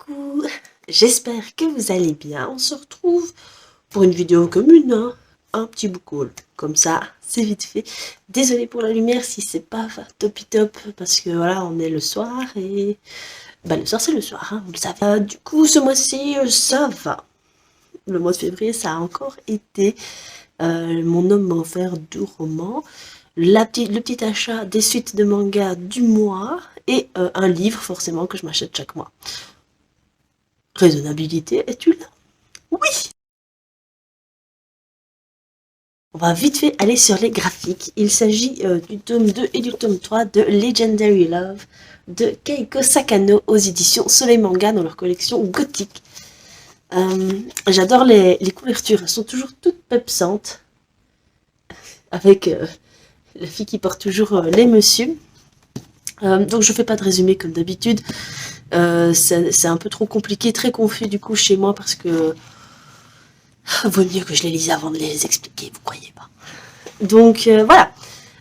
Coucou, j'espère que vous allez bien. On se retrouve pour une vidéo commune, hein. Un petit book haul, comme ça, c'est vite fait. Désolée pour la lumière si c'est pas top, parce que voilà, on est le soir et... Bah le soir c'est le soir, hein, vous le savez. Du coup, ce mois-ci, ça va. Le mois de février, ça a encore été. Mon homme m'a offert 2 romans. Le petit achat des suites de manga du mois et un livre forcément que je m'achète chaque mois. Raisonnabilité, es-tu là? Oui. On va vite fait aller sur les graphiques. Il s'agit du tome 2 et du tome 3 de Legendary Love de Keiko Sakano aux éditions Soleil Manga dans leur collection gothique. J'adore les couvertures, elles sont toujours toutes pepsantes. Avec la fille qui porte toujours les messieurs. Donc je fais pas de résumé comme d'habitude. C'est un peu trop compliqué, très confus du coup chez moi parce que vaut mieux que je les lise avant de les expliquer, vous croyez pas. Donc voilà.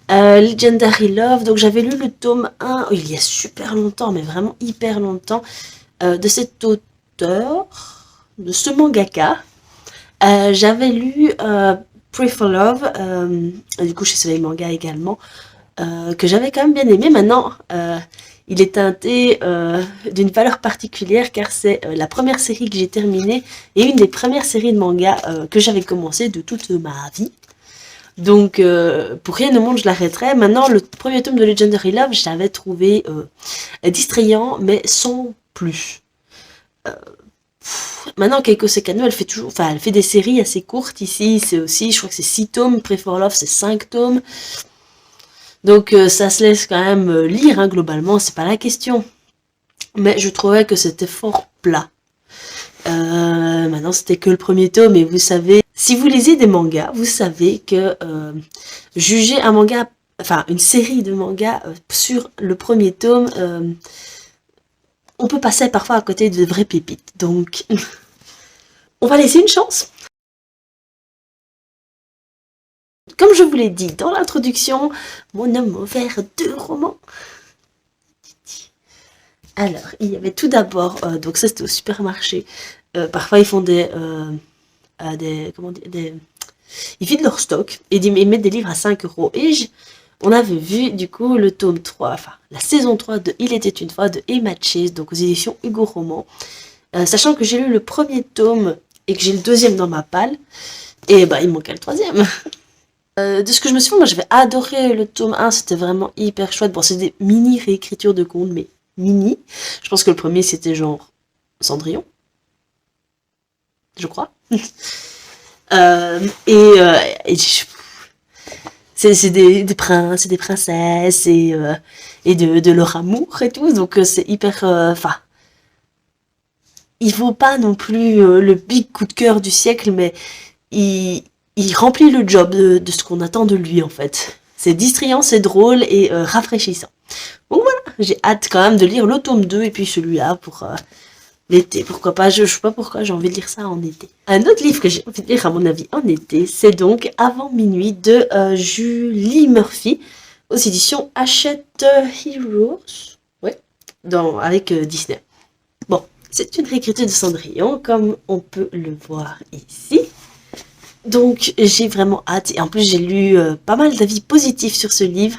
Legendary Love, donc j'avais lu le tome 1 il y a super longtemps, mais vraiment hyper longtemps, de cet auteur, de ce mangaka. J'avais lu Pray for Love, du coup chez Soleil Manga également, que j'avais quand même bien aimé. Maintenant, il est teinté d'une valeur particulière car c'est la première série que j'ai terminée et une des premières séries de manga que j'avais commencé de toute ma vie. Donc, pour rien au monde, je l'arrêterai. Maintenant, le premier tome de Legendary Love, je l'avais trouvé distrayant, mais sans plus. Maintenant, Keiko Sakano, elle fait des séries assez courtes. Ici, c'est aussi, je crois que c'est 6 tomes. Pray for Love, c'est 5 tomes. Donc, ça se laisse quand même lire, hein, globalement, c'est pas la question. Mais je trouvais que c'était fort plat. Maintenant, c'était que le premier tome, et vous savez, si vous lisez des mangas, vous savez que juger un manga, enfin une série de mangas sur le premier tome, on peut passer parfois à côté de vraies pépites. Donc, on va laisser une chance. Comme je vous l'ai dit dans l'introduction, mon homme m'a offert 2 romans. Alors, il y avait tout d'abord, donc ça c'était au supermarché. Parfois ils font ils vident leur stock et ils mettent des livres à 5 €. Et on avait vu du coup le tome 3, enfin la saison 3 de Il était une fois de Emma Chase, donc aux éditions Hugo Roman. Sachant que j'ai lu le premier tome et que j'ai le deuxième dans ma palle, et bah il me manquait le troisième. De ce que je me souviens, moi j'avais adoré le tome 1, c'était vraiment hyper chouette. Bon, c'est des mini réécritures de contes, mais mini. Je pense que le premier c'était genre Cendrillon, je crois. Et c'est des princes et des princesses et de leur amour et tout, donc c'est hyper... Enfin, il vaut pas non plus le big coup de cœur du siècle, mais il remplit le job de ce qu'on attend de lui en fait. C'est distrayant, c'est drôle et rafraîchissant. Donc voilà, j'ai hâte quand même de lire le tome 2 et puis celui-là pour l'été. Pourquoi pas, je sais pas pourquoi j'ai envie de lire ça en été. Un autre livre que j'ai envie de lire à mon avis en été, c'est donc Avant minuit de Julie Murphy aux éditions Hachette Heroes. Ouais, avec Disney. Bon, c'est une réécriture de Cendrillon comme on peut le voir ici. Donc j'ai vraiment hâte et en plus j'ai lu pas mal d'avis positifs sur ce livre.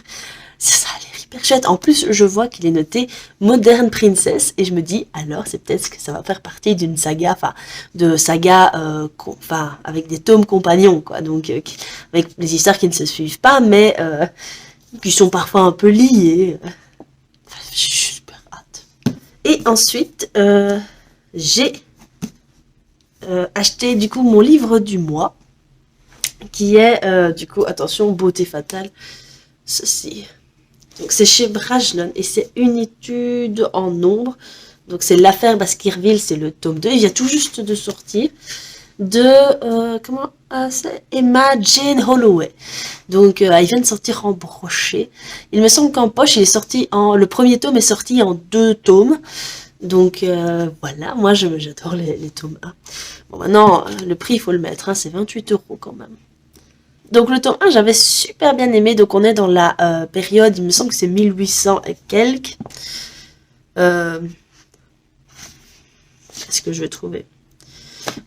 Ça a l'air hyper chouette. En plus je vois qu'il est noté Modern Princess et je me dis alors c'est peut-être que ça va faire partie d'une saga, enfin de saga, enfin avec des tomes compagnons quoi. Donc avec des histoires qui ne se suivent pas mais qui sont parfois un peu liées. J'ai super hâte. Et ensuite j'ai acheté du coup mon livre du mois. Qui est, du coup, attention, beauté fatale, ceci. Donc c'est chez Brajlon et c'est une étude en nombre. Donc c'est l'affaire Baskerville, c'est le tome 2. Il vient tout juste de sortir de, c'est Emma Jane Holloway. Donc il vient de sortir en brochet. Il me semble qu'en poche, il est sorti le premier tome est sorti en 2 tomes. Donc voilà, moi j'adore les tomes 1. Bon maintenant, le prix il faut le mettre, hein, c'est 28 € quand même. Donc le tome 1 j'avais super bien aimé, donc on est dans la période, il me semble que c'est 1800 et quelques. Est-ce que je vais trouver?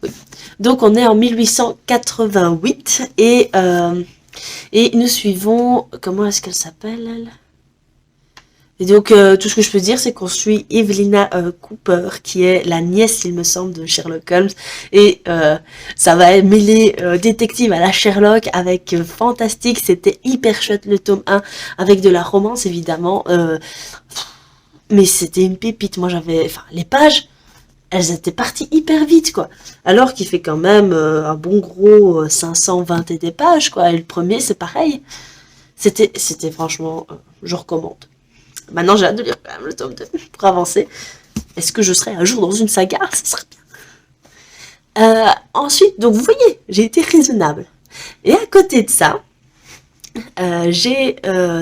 Oui. Donc on est en 1888 et nous suivons, comment est-ce qu'elle s'appelle elle? Et donc tout ce que je peux dire c'est qu'on suit Evelina Cooper qui est la nièce il me semble de Sherlock Holmes et ça va mêler détective à la Sherlock avec fantastique, c'était hyper chouette le tome 1 avec de la romance évidemment mais c'était une pépite, moi j'avais, enfin les pages elles étaient parties hyper vite, quoi. Alors qu'il fait quand même un bon gros 520 et des pages, quoi. Et le premier, c'est pareil. C'était franchement, je recommande. Maintenant, j'ai hâte de lire quand même le tome 2 pour avancer. Est-ce que je serai un jour dans une saga? Ça serait bien. Ensuite, donc vous voyez, j'ai été raisonnable. Et à côté de ça, j'ai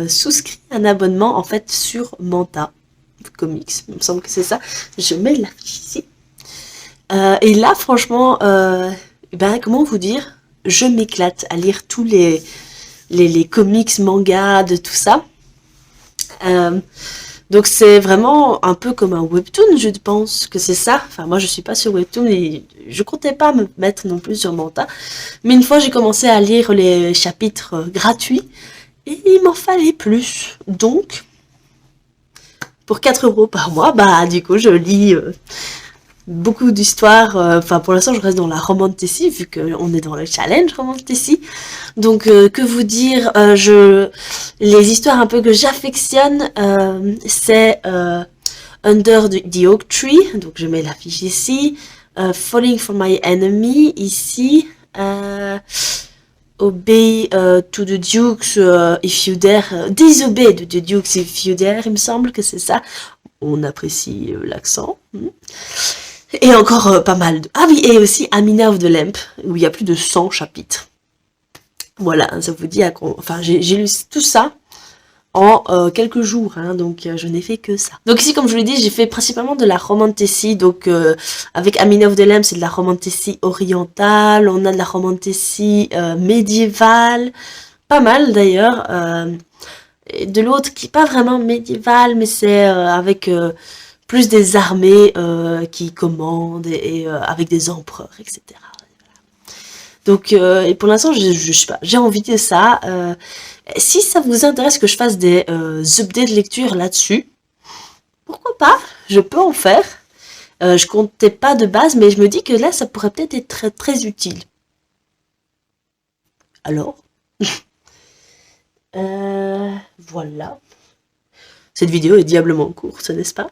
souscrit un abonnement, en fait, sur Manta Comics. Il me semble que c'est ça. Je mets la fiche ici. Et là, franchement, ben, comment vous dire, je m'éclate à lire tous les comics, mangas, de tout ça. Donc c'est vraiment un peu comme un webtoon, je pense que c'est ça. Enfin, moi, je suis pas sur webtoon et je comptais pas me mettre non plus sur Manta. Mais une fois, j'ai commencé à lire les chapitres gratuits et il m'en fallait plus. Donc, pour 4 € par mois, bah, du coup, je lis beaucoup d'histoires, enfin pour l'instant je reste dans la romantasy vu qu'on est dans le challenge romantasy. Donc que vous dire, les histoires un peu que j'affectionne, c'est Under the Oak Tree, donc je mets l'affiche ici, Falling for My Enemy ici, Obey to the Dukes if you dare, Disobey to the Dukes if you dare, il me semble que c'est ça. On apprécie l'accent. Et encore pas mal de... Ah oui, et aussi Amina of the Lamp, où il y a plus de 100 chapitres. Voilà, ça vous dit à quoi... Enfin, j'ai lu tout ça en quelques jours, hein, donc je n'ai fait que ça. Donc ici, comme je vous l'ai dit, j'ai fait principalement de la romantasy, donc avec Amina of the Lamp, c'est de la romantasy orientale, on a de la romantasy médiévale, pas mal d'ailleurs, de l'autre qui est pas vraiment médiévale, mais c'est avec... plus des armées qui commandent et avec des empereurs, etc. Donc, et pour l'instant, je sais pas, j'ai envie de ça. Si ça vous intéresse que je fasse des updates de lecture là-dessus, pourquoi pas? Je peux en faire. Je comptais pas de base, mais je me dis que là, ça pourrait peut-être être très, très utile. Alors, voilà. Cette vidéo est diablement courte, n'est-ce pas?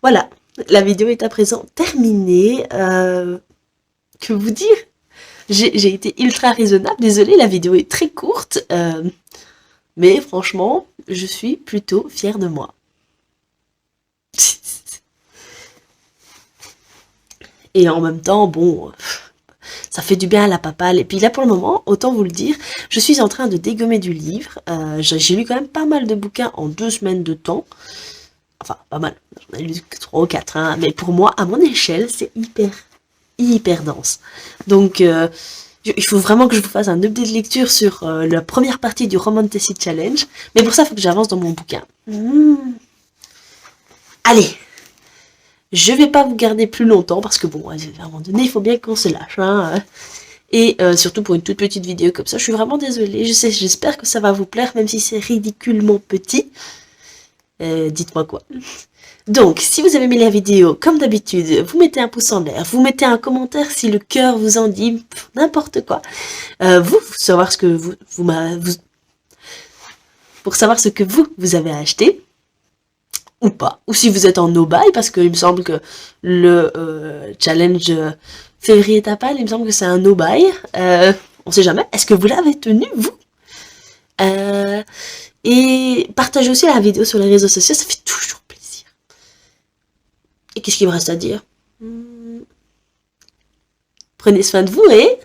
Voilà, la vidéo est à présent terminée. Que vous dire? J'ai été ultra raisonnable. Désolée, la vidéo est très courte. Mais franchement, je suis plutôt fière de moi. Et en même temps, bon... ça fait du bien à la papale. Et puis là, pour le moment, autant vous le dire, je suis en train de dégommer du livre. J'ai lu quand même pas mal de bouquins en 2 semaines de temps. Enfin, pas mal. J'en ai lu 3 ou 4. Hein. Mais pour moi, à mon échelle, c'est hyper dense. Donc, il faut vraiment que je vous fasse un update de lecture sur la première partie du Romantasy Challenge. Mais pour ça, il faut que j'avance dans mon bouquin. Allez! Je vais pas vous garder plus longtemps parce que bon, à un moment donné, il faut bien qu'on se lâche. Hein. Et surtout pour une toute petite vidéo comme ça, je suis vraiment désolée. Je sais, j'espère que ça va vous plaire, même si c'est ridiculement petit. Dites-moi quoi. Donc, si vous avez aimé la vidéo, comme d'habitude, vous mettez un pouce en l'air, vous mettez un commentaire si le cœur vous en dit, n'importe quoi. Savoir ce que pour savoir ce que vous avez acheté. Ou pas, ou si vous êtes en no-buy, parce qu'il me semble que le challenge février tapal, il me semble que c'est un no-buy, on sait jamais, est-ce que vous l'avez tenu, vous et partagez aussi la vidéo sur les réseaux sociaux, ça fait toujours plaisir. Et qu'est-ce qu'il me reste à dire? Prenez soin de vous et...